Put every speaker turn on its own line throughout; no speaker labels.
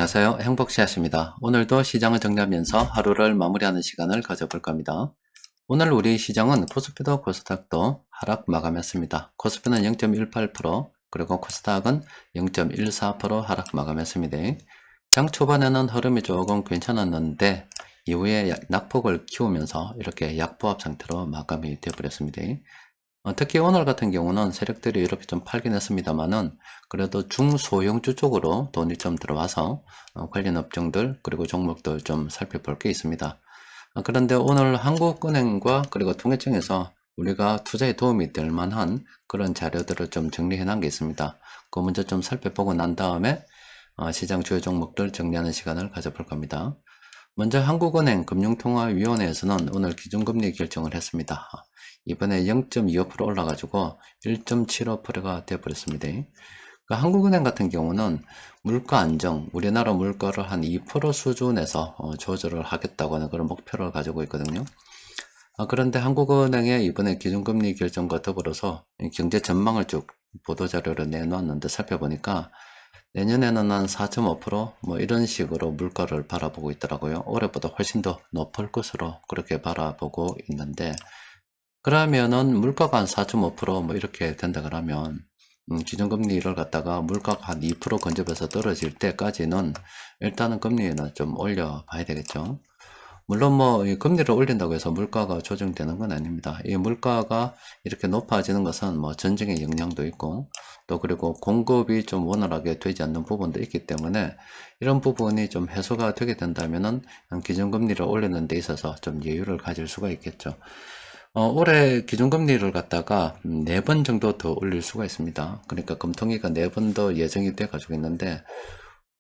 안녕하세요. 행복씨앗입니다. 오늘도 시장을 정리하면서 하루를 마무리하는 시간을 가져볼 겁니다. 오늘 우리 시장은 코스피도 코스닥도 하락 마감했습니다. 코스피는 0.18%, 그리고 코스닥은 0.14% 하락 마감했습니다. 장 초반에는 흐름이 조금 괜찮았는데 이후에 낙폭을 키우면서 이렇게 약보합 상태로 마감이 되어버렸습니다. 특히 오늘 같은 경우는 세력들이 이렇게 좀 팔긴 했습니다만은 그래도 중소형주 쪽으로 돈이 좀 들어와서 관련 업종들 그리고 종목들 좀 살펴볼 게 있습니다. 그런데 오늘 한국은행과 그리고 통계청에서 우리가 투자에 도움이 될 만한 그런 자료들을 좀 정리해 놓은 게 있습니다. 그 먼저 좀 살펴보고 난 다음에 시장 주요 종목들 정리하는 시간을 가져볼 겁니다. 먼저 한국은행 금융통화위원회에서는 오늘 기준금리 결정을 했습니다. 이번에 0.25% 올라가지고 1.75%가 되어버렸습니다. 그러니까 한국은행 같은 경우는 물가 안정, 우리나라 물가를 한 2% 수준에서 조절을 하겠다고 하는 그런 목표를 가지고 있거든요. 그런데 한국은행의 이번에 기준금리 결정과 더불어서 경제 전망을 쭉 보도자료를 내놓았는데 살펴보니까 내년에는 한 4.5% 이런 식으로 물가를 바라보고 있더라고요. 올해보다 훨씬 더 높을 것으로 그렇게 바라보고 있는데, 그러면은 물가가 한 4.5% 이렇게 된다 그러면 기준금리를 갖다가 물가가 한 2% 근접해서 떨어질 때까지는 일단은 금리는 좀 올려봐야 되겠죠. 물론 이 금리를 올린다고 해서 물가가 조정되는 건 아닙니다. 이 물가가 이렇게 높아지는 것은 전쟁의 영향도 있고 또 그리고 공급이 좀 원활하게 되지 않는 부분도 있기 때문에 이런 부분이 좀 해소가 되게 된다면은 기준금리를 올리는 데 있어서 좀 여유를 가질 수가 있겠죠. 올해 기준금리를 갖다가 4번 정도 더 올릴 수가 있습니다. 그러니까 금통위가 4번 더 예정이 돼 가지고 있는데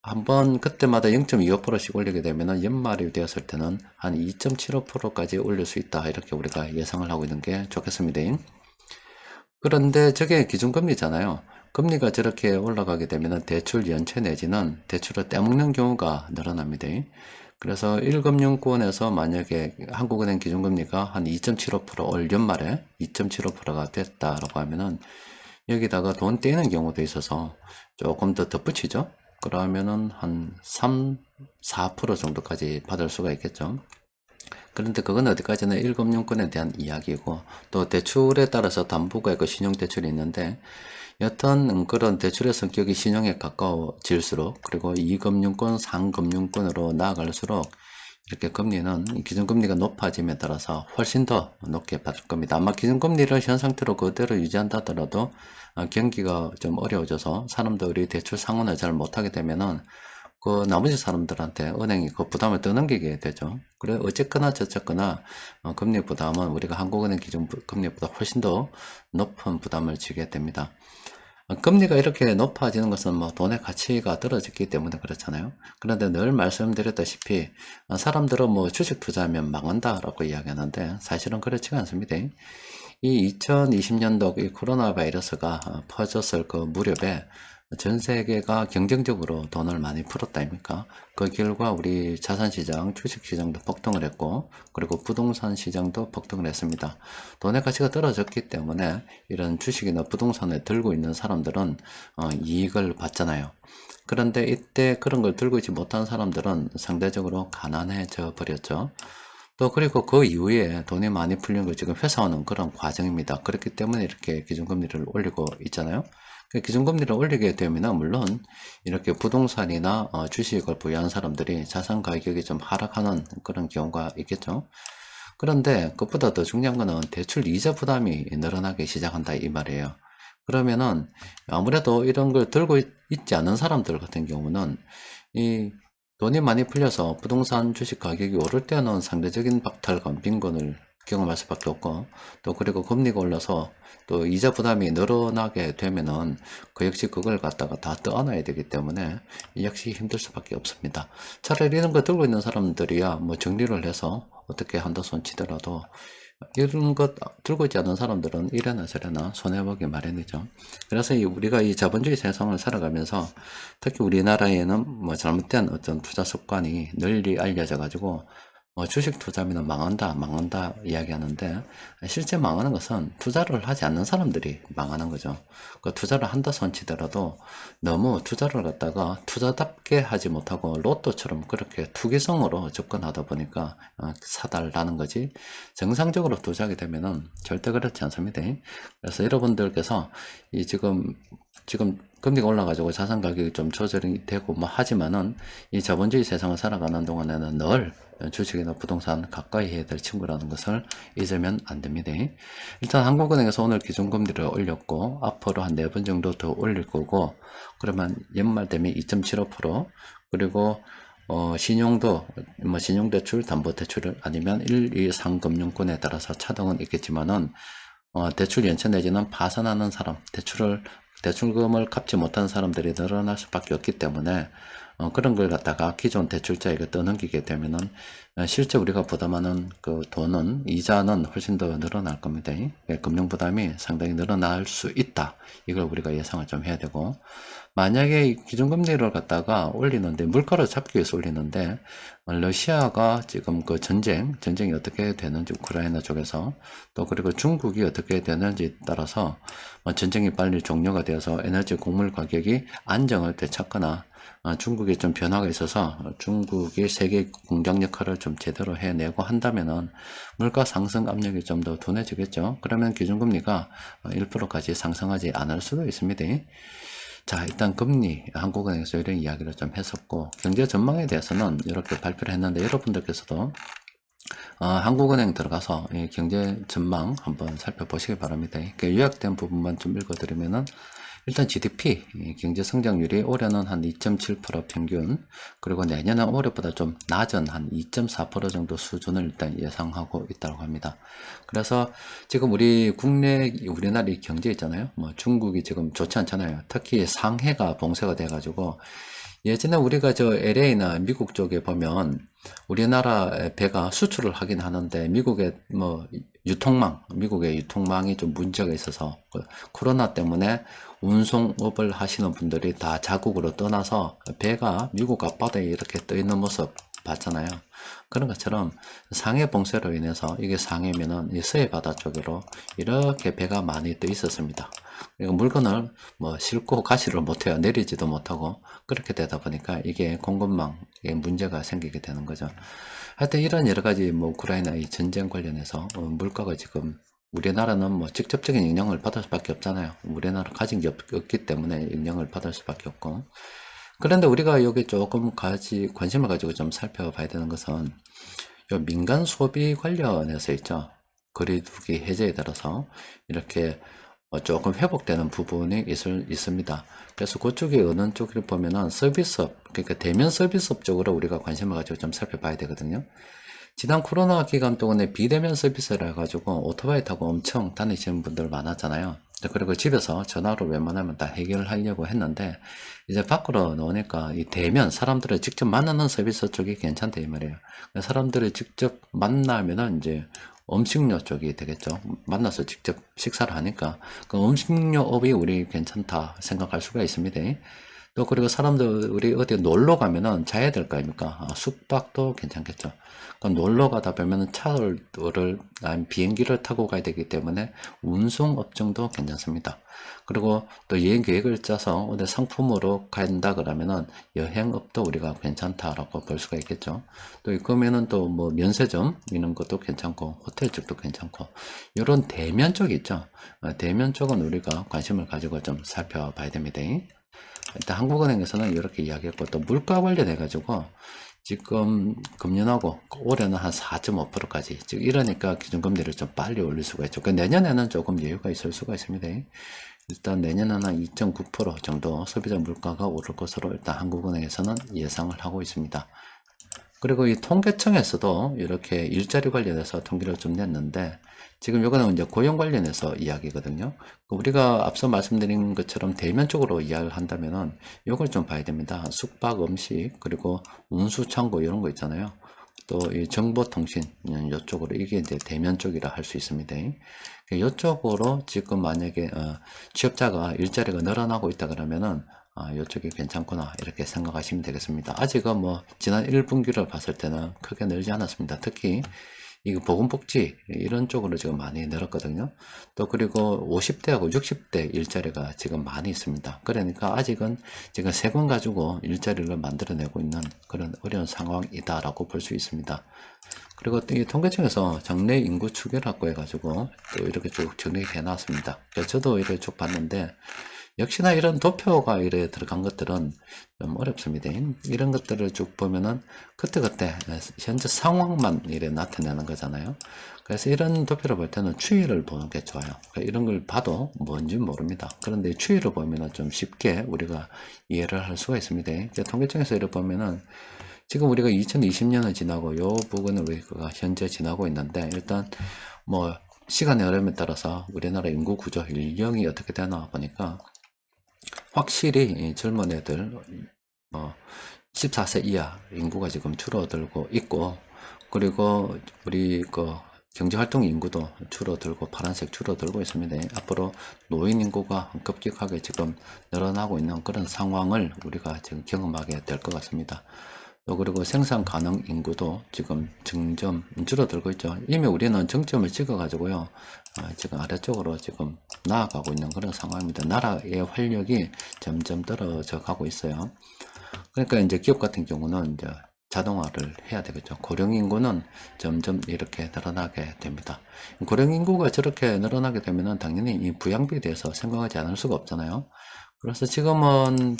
한번 그때마다 0.25%씩 올리게 되면 연말이 되었을 때는 한 2.75%까지 올릴 수 있다, 이렇게 우리가 예상을 하고 있는 게 좋겠습니다. 그런데 저게 기준금리잖아요. 금리가 저렇게 올라가게 되면 대출 연체 내지는 대출을 떼먹는 경우가 늘어납니다. 그래서 1금융권에서 만약에 한국은행 기준금리가 한 2.75% 올 연말에 2.75%가 됐다라고 하면은 여기다가 돈 떼는 경우도 있어서 조금 더 덧붙이죠. 그러면은 한 3, 4% 정도까지 받을 수가 있겠죠. 그런데 그건 어디까지나 1금융권에 대한 이야기고 또 대출에 따라서 담보가 있고 신용대출이 있는데 여튼 그런 대출의 성격이 신용에 가까워질수록 그리고 2금융권, 3금융권으로 나아갈수록 이렇게 금리는 기준금리가 높아짐에 따라서 훨씬 더 높게 받을 겁니다. 아마 기준금리를 현 상태로 그대로 유지한다더라도 경기가 좀 어려워져서 사람들이 대출 상환을 잘 못하게 되면은 그 나머지 사람들한테 은행이 그 부담을 떠넘기게 되죠. 그래 어쨌거나 저쨌거나 금리 부담은 우리가 한국은행 기준 금리보다 훨씬 더 높은 부담을 지게 됩니다. 금리가 이렇게 높아지는 것은 돈의 가치가 떨어졌기 때문에 그렇잖아요. 그런데 늘 말씀드렸다시피 사람들은 주식 투자하면 망한다라고 이야기하는데 사실은 그렇지가 않습니다. 이 2020년도 이 코로나 바이러스가 퍼졌을 그 무렵에 전 세계가 경쟁적으로 돈을 많이 풀었다 아닙니까? 그 결과 우리 자산시장, 주식시장도 폭등을 했고 그리고 부동산 시장도 폭등을 했습니다. 돈의 가치가 떨어졌기 때문에 이런 주식이나 부동산을 들고 있는 사람들은 이익을 받잖아요. 그런데 이때 그런 걸 들고 있지 못한 사람들은 상대적으로 가난해져 버렸죠. 또 그리고 그 이후에 돈이 많이 풀린 걸 지금 회사하는 그런 과정입니다. 그렇기 때문에 이렇게 기준금리를 올리고 있잖아요. 그 기준금리를 올리게 되면 물론 이렇게 부동산이나 주식을 보유한 사람들이 자산 가격이 좀 하락하는 그런 경우가 있겠죠. 그런데 그것보다 더 중요한 거는 대출 이자 부담이 늘어나기 시작한다 이 말이에요. 그러면은 아무래도 이런 걸 들고 있지 않은 사람들 같은 경우는 이 돈이 많이 풀려서 부동산 주식 가격이 오를 때는 상대적인 박탈감, 빈곤을 경험할 수밖에 없고 또 그리고 금리가 올라서 또 이자 부담이 늘어나게 되면은 그 역시 그걸 갖다가 다 떠안아야 되기 때문에 역시 힘들 수밖에 없습니다. 차라리 이런 거 들고 있는 사람들이야 정리를 해서 어떻게 한다 손 치더라도 이런 것 들고 있지 않은 사람들은 이래나 저래나 손해보기 마련이죠. 그래서 우리가 이 자본주의 세상을 살아가면서 특히 우리나라에는 잘못된 어떤 투자 습관이 널리 알려져 가지고 주식 투자하면 망한다 이야기하는데, 실제 망하는 것은 투자를 하지 않는 사람들이 망하는 거죠. 그 투자를 한다 손치더라도 너무 투자를 갖다가 투자답게 하지 못하고 로또처럼 그렇게 투기성으로 접근하다 보니까 사달라는 거지, 정상적으로 투자하게 되면은 절대 그렇지 않습니다. 그래서 여러분들께서 이 지금 금리가 올라가지고 자산 가격이 좀 조절이 되고 뭐 하지만은, 이 자본주의 세상을 살아가는 동안에는 늘 주식이나 부동산 가까이 해야 될 친구라는 것을 잊으면 안 됩니다. 일단 한국은행에서 오늘 기준금리를 올렸고, 앞으로 한 4번 정도 더 올릴 거고, 그러면 연말 되면 2.75%, 그리고 신용도, 신용대출, 담보대출을 아니면 1, 2, 3금융권에 따라서 차등은 있겠지만은, 대출 연체 내지는 파산하는 사람, 대출금을 갚지 못하는 사람들이 늘어날 수밖에 없기 때문에, 그런 걸 갖다가 기존 대출자에게 떠넘기게 되면은, 실제 우리가 부담하는 그 돈은, 이자는 훨씬 더 늘어날 겁니다. 금융 부담이 상당히 늘어날 수 있다. 이걸 우리가 예상을 좀 해야 되고, 만약에 기준금리를 갖다가 올리는데, 물가를 잡기 위해서 올리는데, 러시아가 지금 그 전쟁이 어떻게 되는지, 우크라이나 쪽에서, 또 그리고 중국이 어떻게 되는지 따라서 전쟁이 빨리 종료가 되어서 에너지 곡물 가격이 안정을 되찾거나, 중국에 좀 변화가 있어서 중국이 세계 공장 역할을 좀 제대로 해내고 한다면은 물가 상승 압력이 좀 더 둔해지겠죠. 그러면 기준금리가 1%까지 상승하지 않을 수도 있습니다. 자, 일단 금리, 한국은행에서 이런 이야기를 좀 했었고, 경제 전망에 대해서는 이렇게 발표를 했는데, 여러분들께서도 한국은행 들어가서 이 경제 전망 한번 살펴보시기 바랍니다. 요약된 부분만 좀 읽어드리면은, 일단 GDP, 경제 성장률이 올해는 한 2.7% 평균, 그리고 내년은 올해보다 좀 낮은 한 2.4% 정도 수준을 일단 예상하고 있다고 합니다. 그래서 지금 우리나라 경제 있잖아요. 중국이 지금 좋지 않잖아요. 특히 상해가 봉쇄가 돼가지고, 예전에 우리가 LA나 미국 쪽에 보면 우리나라 배가 수출을 하긴 하는데, 미국의 유통망이 좀 문제가 있어서, 코로나 때문에 운송업을 하시는 분들이 다 자국으로 떠나서 배가 미국 앞바다에 이렇게 떠 있는 모습 봤잖아요. 그런 것처럼 상해 봉쇄로 인해서, 이게 상해면은 이 서해 바다 쪽으로 이렇게 배가 많이 떠 있었습니다. 물건을 싣고 가지를 못해요. 내리지도 못하고. 그렇게 되다 보니까 이게 공급망에 문제가 생기게 되는 거죠. 하여튼 이런 여러 가지 우크라이나 이 전쟁 관련해서 물가가 지금, 우리나라는 직접적인 영향을 받을 수밖에 없잖아요. 우리나라 가진 게 없기 때문에 영향을 받을 수밖에 없고. 그런데 우리가 여기 조금 관심을 가지고 좀 살펴봐야 되는 것은, 요 민간 소비 관련해서 있죠. 거리두기 해제에 따라서 이렇게 조금 회복되는 부분이 있습니다. 그래서 그쪽이 어느 쪽을 보면은 서비스업, 그러니까 대면 서비스업 쪽으로 우리가 관심을 가지고 좀 살펴봐야 되거든요. 지난 코로나 기간 동안에 비대면 서비스를 해가지고 오토바이 타고 엄청 다니시는 분들 많았잖아요. 그리고 집에서 전화로 웬만하면 다 해결을 하려고 했는데, 이제 밖으로 나오니까 이 대면, 사람들을 직접 만나는 서비스 쪽이 괜찮다 이 말이에요. 사람들을 직접 만나면은 이제 음식료 쪽이 되겠죠. 만나서 직접 식사를 하니까 그 음식료업이 우리 괜찮다 생각할 수가 있습니다. 또 그리고 사람들이 어디 놀러 가면은 자야 될 거 아닙니까? 숙박도 괜찮겠죠. 놀러 가다 보면은 아니면 비행기를 타고 가야 되기 때문에 운송업종도 괜찮습니다. 그리고 또 여행 계획을 짜서 어디 상품으로 간다 그러면은 여행업도 우리가 괜찮다라고 볼 수가 있겠죠. 또 그러면은 또 면세점 이런 것도 괜찮고, 호텔 쪽도 괜찮고, 이런 대면 쪽 있죠. 대면 쪽은 우리가 관심을 가지고 좀 살펴봐야 됩니다. 일단 한국은행에서는 이렇게 이야기했고, 또 물가 관련해 가지고 지금 금년하고 올해는 한 4.5%까지, 즉 이러니까 기준금리를 좀 빨리 올릴 수가 있죠. 내년에는 조금 여유가 있을 수가 있습니다. 일단 내년에는 한 2.9% 정도 소비자 물가가 오를 것으로 일단 한국은행에서는 예상을 하고 있습니다. 그리고 이 통계청에서도 이렇게 일자리 관련해서 통계를 좀 냈는데, 지금 이거는 이제 고용 관련해서 이야기거든요. 우리가 앞서 말씀드린 것처럼 대면 쪽으로 이야기를 한다면은 이걸 좀 봐야 됩니다. 숙박, 음식, 그리고 운수, 창고 이런 거 있잖아요. 또 이 정보통신 이쪽으로, 이게 이제 대면 쪽이라 할 수 있습니다. 이쪽으로 지금 만약에 취업자가 일자리가 늘어나고 있다 그러면은 이쪽이 괜찮구나 이렇게 생각하시면 되겠습니다. 아직은 뭐 지난 1분기를 봤을 때는 크게 늘지 않았습니다. 특히 이거 보건복지 이런 쪽으로 지금 많이 늘었거든요. 또 그리고 50대하고 60대 일자리가 지금 많이 있습니다. 그러니까 아직은 지금 세금 가지고 일자리를 만들어내고 있는 그런 어려운 상황이다라고 볼 수 있습니다. 그리고 이 통계청에서 장래 인구 추계라고 해가지고 또 이렇게 쭉 정리해 놨습니다. 저도 이렇게 쭉 봤는데 역시나 이런 도표가 이래 들어간 것들은 좀 어렵습니다. 이런 것들을 쭉 보면은 그때그때 현재 상황만 이래 나타내는 거잖아요. 그래서 이런 도표를 볼 때는 추이를 보는 게 좋아요. 그러니까 이런 걸 봐도 뭔지 모릅니다. 그런데 추이를 보면은 좀 쉽게 우리가 이해를 할 수가 있습니다. 통계청에서 이렇게 보면은 지금 우리가 2020년을 지나고 요 부분을 우리가 현재 지나고 있는데 일단 뭐 시간의 흐름에 따라서 우리나라 인구 구조 연령이 어떻게 되나 보니까 확실히 젊은 애들 14세 이하 인구가 지금 줄어들고 있고 그리고 우리 경제활동 인구도 줄어들고 파란색 줄어들고 있습니다. 앞으로 노인 인구가 급격하게 지금 늘어나고 있는 그런 상황을 우리가 지금 경험하게 될 것 같습니다. 또 그리고 생산 가능 인구도 지금 점점 줄어들고 있죠. 이미 우리는 정점을 찍어 가지고요 지금 아래쪽으로 지금 나아가고 있는 그런 상황입니다. 나라의 활력이 점점 떨어져 가고 있어요. 그러니까 이제 기업 같은 경우는 이제 자동화를 해야 되겠죠. 고령 인구는 점점 이렇게 늘어나게 됩니다. 고령 인구가 저렇게 늘어나게 되면은 당연히 이 부양비에 대해서 생각하지 않을 수가 없잖아요. 그래서 지금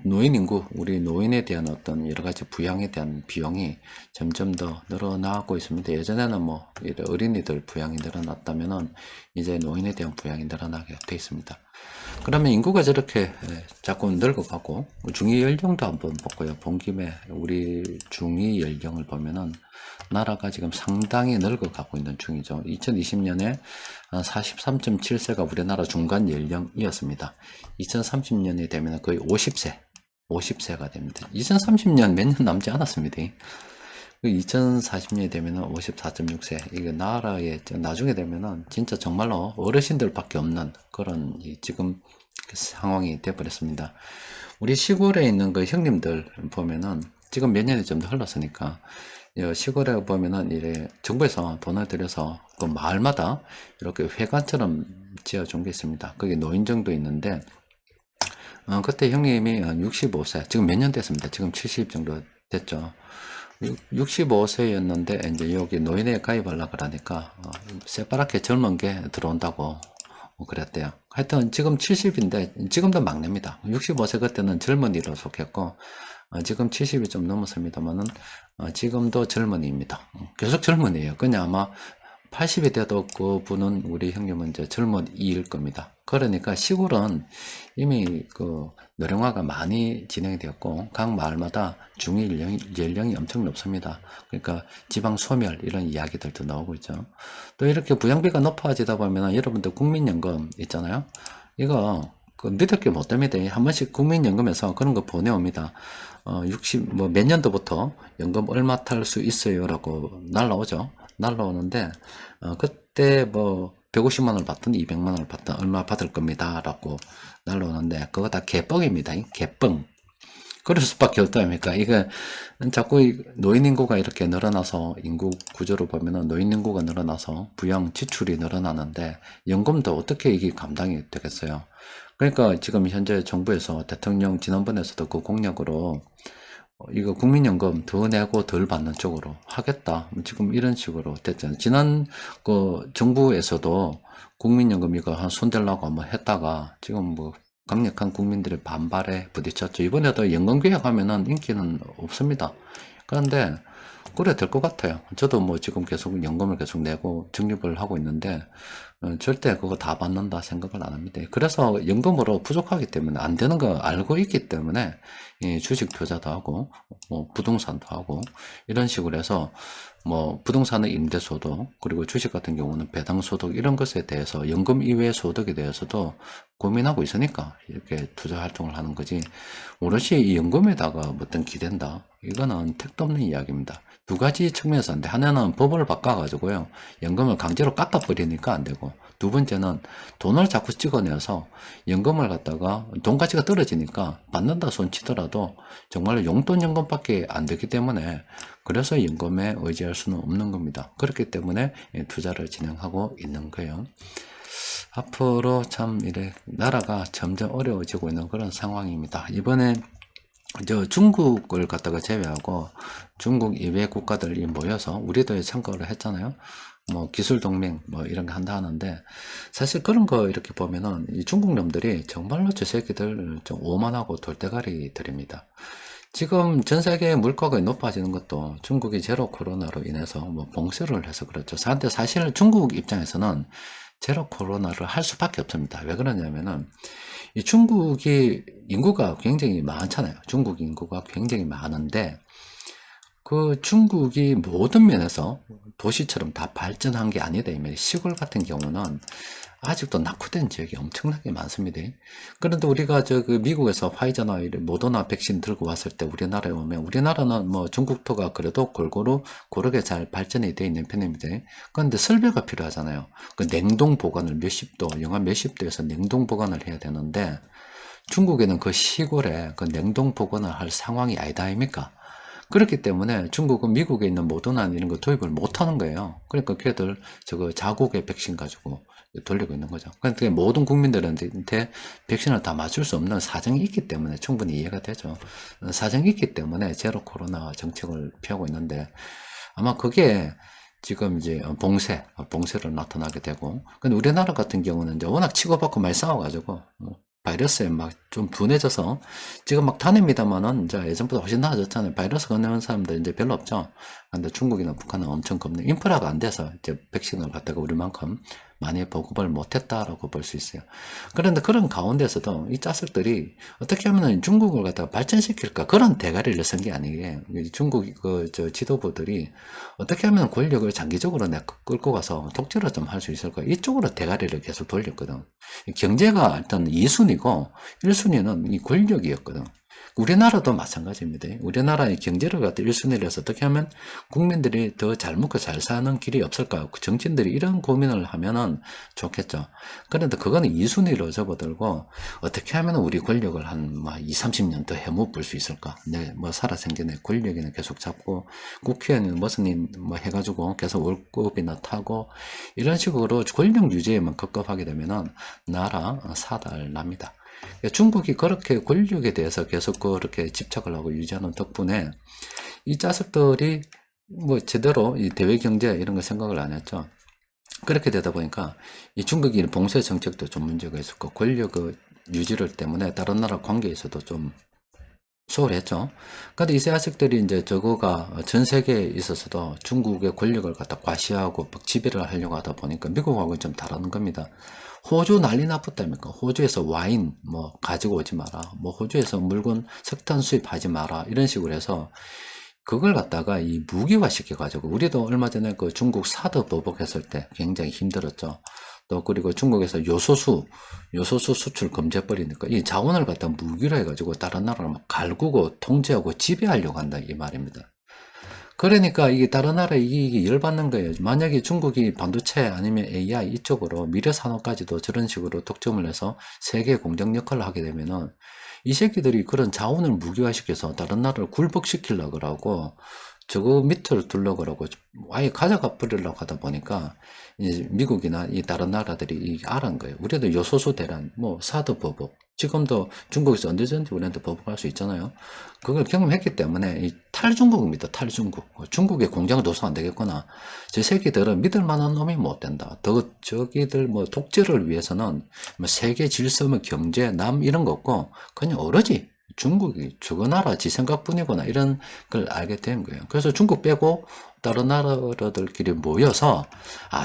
노인 인구, 우리 노인에 대한 어떤 여러 가지 부양에 대한 비용이 점점 더 늘어나고 있습니다. 예전에는 뭐 어린이들 부양이 늘어났다면은 이제 노인에 대한 부양이 늘어나게 돼 있습니다. 그러면 인구가 저렇게 자꾸 늙어가고 중위 연령도 한번 볼까요? 본 김에 우리 중위 연령을 보면은 나라가 지금 상당히 늙어가고 있는 중이죠. 2020년에 43.7세가 우리나라 중간 연령이었습니다. 2030년이 되면 거의 50세가 됩니다. 2030년 몇 년 남지 않았습니다. 2040년이 되면 54.6세. 이게 나라에 나중에 되면은 진짜 정말로 어르신들밖에 없는 그런 지금 상황이 되어버렸습니다. 우리 시골에 있는 그 형님들 보면은 지금 몇 년이 좀 더 흘렀으니까 시골에 보면은 이래 정부에서 돈을 들여서 그 마을마다 이렇게 회관처럼 지어준 게 있습니다. 거기 노인정도 있는데 그때 형님이 한 65세, 지금 몇 년 됐습니다. 지금 70 정도 됐죠. 65세였는데 이제 여기 노인에 가입하려고 그러니까 새파랗게 젊은 게 들어온다고 그랬대요. 하여튼 지금 70인데 지금도 막내입니다. 65세 그때는 젊은이로 속했고 지금 70이 좀 넘었습니다만은 지금도 젊은이입니다. 계속 젊은이에요. 그냥 아마 80이 돼도 그 분은 우리 형님은 이제 젊은이일 겁니다. 그러니까 시골은 이미 그 노령화가 많이 진행이 되었고 각 마을마다 중위 연령이 엄청 높습니다. 그러니까 지방 소멸 이런 이야기들도 나오고 있죠. 또 이렇게 부양비가 높아지다 보면 여러분들 국민연금 있잖아요. 이거 믿을 게 못 됩니다. 한 번씩 국민연금에서 그런 거 보내옵니다. 몇 년도부터 연금 얼마 탈 수 있어요라고 날라오죠. 날라오는데 그때 뭐 150만 원을 받든 200만 원을 받든 얼마 받을 겁니다 라고 날라오는데 그거 다 개뻥입니다. 개뻥. 그럴 수밖에 없다니까. 이게 자꾸 노인 인구가 이렇게 늘어나서 인구 구조를 보면은 노인 인구가 늘어나서 부양 지출이 늘어나는데 연금도 어떻게 이게 감당이 되겠어요. 그러니까 지금 현재 정부에서 대통령 지난번에서도 그 공약으로 이거 국민연금 더 내고 덜 받는 쪽으로 하겠다. 지금 이런 식으로 됐잖아요. 지난 정부에서도 국민연금 이거 한 손대려고 한번 했다가 지금 뭐 강력한 국민들의 반발에 부딪혔죠. 이번에도 연금개혁 하면은 인기는 없습니다. 그런데 그래 될 것 같아요. 저도 뭐 지금 계속 연금을 계속 내고 적립을 하고 있는데 절대 그거 다 받는다 생각을 안 합니다. 그래서 연금으로 부족하기 때문에 안 되는 거 알고 있기 때문에 주식 투자도 하고 부동산도 하고 이런 식으로 해서 뭐 부동산은 임대소득 그리고 주식 같은 경우는 배당소득 이런 것에 대해서 연금 이외의 소득에 대해서도 고민하고 있으니까 이렇게 투자 활동을 하는 거지 오롯이 이 연금에다가 어떤 기댄다 이거는 택도 없는 이야기입니다. 두 가지 측면에서 하는데 하나는 법을 바꿔가지고요 연금을 강제로 깎아버리니까 안 되고 두 번째는 돈을 자꾸 찍어내서 연금을 갖다가 돈 가치가 떨어지니까 받는다 손치더라도 정말로 용돈 연금밖에 안 되기 때문에 그래서 연금에 의지할 수는 없는 겁니다. 그렇기 때문에 투자를 진행하고 있는 거예요. 앞으로 참 이래 나라가 점점 어려워지고 있는 그런 상황입니다. 이번에 중국을 갖다가 제외하고 중국 이외 국가들이 모여서 우리도 참가를 했잖아요. 뭐 기술동맹 뭐 이런 거 한다 하는데 사실 그런 거 이렇게 보면은 이 중국 놈들이 정말로 저 새끼들 좀 오만하고 돌대가리들입니다. 지금 전 세계 물가가 높아지는 것도 중국이 제로 코로나로 인해서 뭐 봉쇄를 해서 그렇죠. 근데 사실 중국 입장에서는 제로 코로나를 할 수밖에 없습니다. 왜 그러냐면은 이 중국이 인구가 굉장히 많잖아요. 중국 인구가 굉장히 많은데 그 중국이 모든 면에서 도시처럼 다 발전한 게 아니다. 시골 같은 경우는 아직도 낙후된 지역이 엄청나게 많습니다. 그런데 우리가 그 미국에서 화이자나 모더나 백신 들고 왔을 때 우리나라에 오면 우리나라는 뭐 중국토가 그래도 골고루 고르게 잘 발전이 되어 있는 편입니다. 그런데 설비가 필요하잖아요. 그 냉동 보관을 몇십 도, 영하 몇십 도에서 냉동 보관을 해야 되는데 중국에는 그 시골에 그 냉동 보관을 할 상황이 아니다 아닙니까? 그렇기 때문에 중국은 미국에 있는 모더나 이런 거 도입을 못 하는 거예요. 그러니까 걔들 저거 자국의 백신 가지고 돌리고 있는 거죠. 그러니까 모든 국민들한테 백신을 다 맞출 수 없는 사정이 있기 때문에 충분히 이해가 되죠. 사정이 있기 때문에 제로 코로나 정책을 펴고 있는데 아마 그게 지금 이제 봉쇄로 나타나게 되고. 근데 우리나라 같은 경우는 이제 워낙 치고받고 많이 싸워가지고 바이러스에 막 좀 둔해져서 지금 막 다닙니다만은 이제 예전보다 훨씬 나아졌잖아요. 바이러스 건너는 사람들 이제 별로 없죠. 근데 중국이나 북한은 엄청 겁나 인프라가 안 돼서 이제 백신을 갖다가 우리만큼 많이 보급을 못했다라고 볼 수 있어요. 그런데 그런 가운데서도 이 자식들이 어떻게 하면 중국을 갖다가 발전시킬까 그런 대가리를 쓴 게 아니에요. 중국 저 지도부들이 어떻게 하면 권력을 장기적으로 끌고 가서 독재를 좀 할 수 있을까 이쪽으로 대가리를 계속 돌렸거든. 경제가 일단 2순위고 1순위는 이 권력이었거든. 우리나라도 마찬가지입니다. 우리나라의 경제를 갖다 1순위로 해서 어떻게 하면 국민들이 더 잘 먹고 잘 사는 길이 없을까요? 정치인들이 이런 고민을 하면은 좋겠죠. 그런데 그거는 2순위로 접어들고 어떻게 하면 우리 권력을 한 2, 30년 더 해묵을 수 있을까? 뭐 살아생전에 권력이나 계속 잡고 국회의원 무슨 일 뭐 해가지고 계속 월급이나 타고 이런 식으로 권력 유지에만 급급하게 되면은 나라 사달 납니다. 중국이 그렇게 권력에 대해서 계속 그렇게 집착을 하고 유지하는 덕분에 이 자식들이 뭐 제대로 이 대외 경제 이런 거 생각을 안 했죠. 그렇게 되다 보니까 이 중국이 봉쇄 정책도 좀 문제가 있었고 권력 유지를 때문에 다른 나라 관계에서도 좀 수월했죠. 근데 이 자식들이 이제 저거가 전 세계에 있어서도 중국의 권력을 갖다 과시하고 막 지배를 하려고 하다 보니까 미국하고는 좀 다른 겁니다. 호주 난리 났다니까. 호주에서 와인 뭐 가지고 오지 마라. 뭐 호주에서 물건 석탄 수입하지 마라. 이런 식으로 해서 그걸 갖다가 이 무기화 시켜가지고 우리도 얼마 전에 그 중국 사드 보복했을 때 굉장히 힘들었죠. 또 그리고 중국에서 요소수 수출 금지해버리니까 이 자원을 갖다 무기로 해가지고 다른 나라를 막 갈구고 통제하고 지배하려고 한다 이 말입니다. 그러니까 이게 다른 나라에 이익이 열받는 거예요. 만약에 중국이 반도체 아니면 AI 이쪽으로 미래 산업까지도 저런 식으로 독점을 해서 세계 공장 역할을 하게 되면은 이 새끼들이 그런 자원을 무기화시켜서 다른 나라를 굴복시키려고 그러고 저거 밑을 두려고 그러고 아예 가져가 버리려고 하다 보니까 이제 미국이나 이 다른 나라들이 이게 알은 거예요. 우리도 요소수 대란, 뭐 사드 보복, 지금도 중국에서 언제든지 우리한테 보복할 수 있잖아요. 그걸 경험했기 때문에 이 탈중국입니다. 탈중국. 중국의 공장을 둬서 안 되겠구나. 저 새끼들은 믿을 만한 놈이 못 된다. 더 저기들 뭐 독재를 위해서는 뭐 세계 질서, 뭐 경제, 남 이런 거 없고 그냥 오로지 중국이 저거 나라 지 생각뿐이구나 이런 걸 알게 된 거예요. 그래서 중국 빼고 다른 나라들끼리 모여서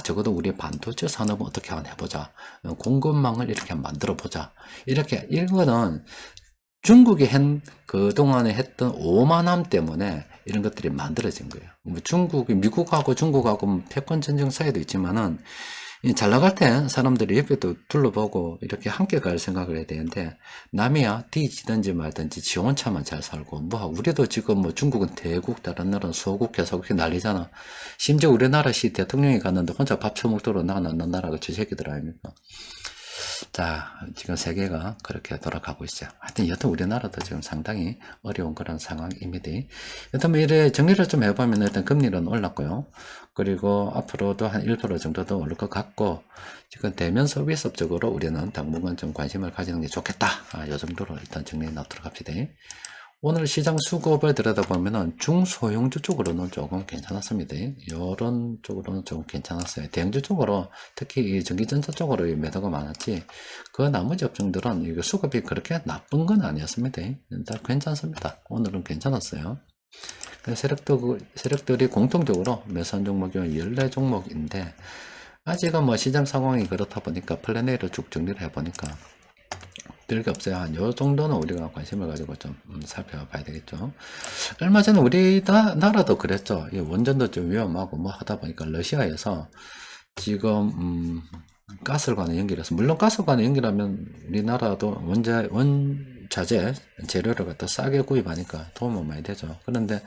적어도 우리 반도체 산업은 어떻게 한번 해보자. 공급망을 이렇게 한번 만들어 보자. 이렇게 이거는 중국이 그동안에 했던 오만함 때문에 이런 것들이 만들어진 거예요. 미국하고 중국하고 패권 전쟁 사이도 있지만은 잘 나갈 때 사람들이 옆에 또 둘러보고 이렇게 함께 갈 생각을 해야 되는데, 남이야 뒤지든지 말든지 지 혼자만 잘 살고, 뭐 우리도 지금 뭐 중국은 대국, 다른 나라는 소국, 개소국 난리잖아. 심지어 우리나라 대통령이 갔는데 혼자 밥 처먹도록 나는 나라가 저 새끼들 아닙니까? 자, 지금 세계가 그렇게 돌아가고 있어요. 하여튼 여튼 우리나라도 지금 상당히 어려운 그런 상황입니다. 여튼 뭐 이래 정리를 좀 해보면 일단 금리는 올랐고요. 그리고 앞으로도 한 1% 정도 더 오를 것 같고, 지금 대면 서비스업 쪽으로 우리는 당분간 좀 관심을 가지는 게 좋겠다. 이 정도로 일단 정리해 놓도록 합시다. 오늘 시장 수급을 들여다보면은 중소형주 쪽으로는 조금 괜찮았습니다. 이런 쪽으로는 좀 괜찮았어요. 대형주 쪽으로, 특히 이 전기전자 쪽으로 매도가 많았지, 그 나머지 업종들은 이거 수급이 그렇게 나쁜 건 아니었습니다. 일단 괜찮습니다. 오늘은 괜찮았어요. 세력들이 공통적으로 매수한 종목이 14종목인데, 아직은 뭐 시장 상황이 그렇다 보니까 플랜 A로 쭉 정리를 해보니까 별게 없어요. 한 요 정도는 우리가 관심을 가지고 좀 살펴봐야 되겠죠. 얼마 전에 우리나라도 그랬죠. 이 원전도 좀 위험하고 뭐 하다 보니까 러시아에서 지금 가스관에 연결해서, 물론 가스관에 연결하면 우리나라도 원자재 재료를 갖다 싸게 구입하니까 도움은 많이 되죠. 그런데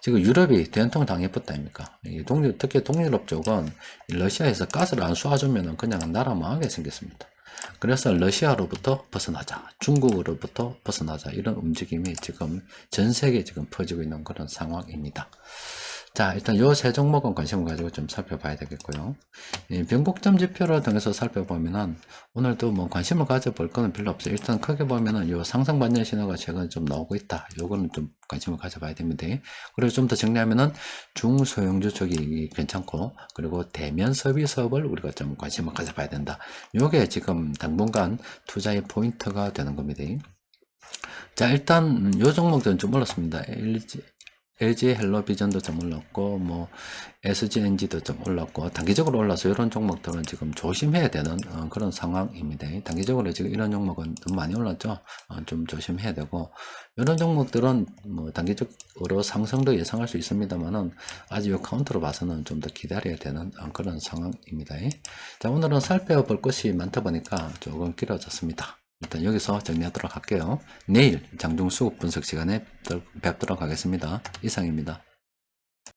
지금 유럽이 된통 당해봤다 아닙니까? 특히 동유럽 쪽은 러시아에서 가스를 안 쏴주면 그냥 나라 망하게 생겼습니다. 그래서 러시아로부터 벗어나자, 중국으로부터 벗어나자, 이런 움직임이 지금 전 세계에 지금 퍼지고 있는 그런 상황입니다. 자, 일단 요 세 종목은 관심을 가지고 좀 살펴봐야 되겠고요. 변곡점 지표를 통해서 살펴보면은 오늘도 뭐 관심을 가져볼 거는 별로 없어요. 일단 크게 보면은 요 상승 반전 신호가 최근 좀 나오고 있다. 요거는 좀 관심을 가져봐야 됩니다. 그리고 좀 더 정리하면은 중소형주 쪽이 괜찮고, 그리고 대면 서비스업을 우리가 좀 관심을 가져봐야 된다. 요게 지금 당분간 투자의 포인트가 되는 겁니다. 자, 일단 요 종목들은 좀 올랐습니다. LG 헬로비전도 좀 올랐고, 뭐 SGNG도 좀 올랐고, 단기적으로 올라서 이런 종목들은 지금 조심해야 되는 그런 상황입니다. 단기적으로 지금 이런 종목은 좀 많이 올랐죠. 좀 조심해야 되고, 이런 종목들은 뭐 단기적으로 상승도 예상할 수 있습니다만은, 아직 이 카운트로 봐서는 좀 더 기다려야 되는 그런 상황입니다. 자, 오늘은 살펴볼 것이 많다 보니까 조금 길어졌습니다. 일단 여기서 정리하도록 할게요. 내일 장중 수급 분석 시간에 뵙도록 하겠습니다. 이상입니다.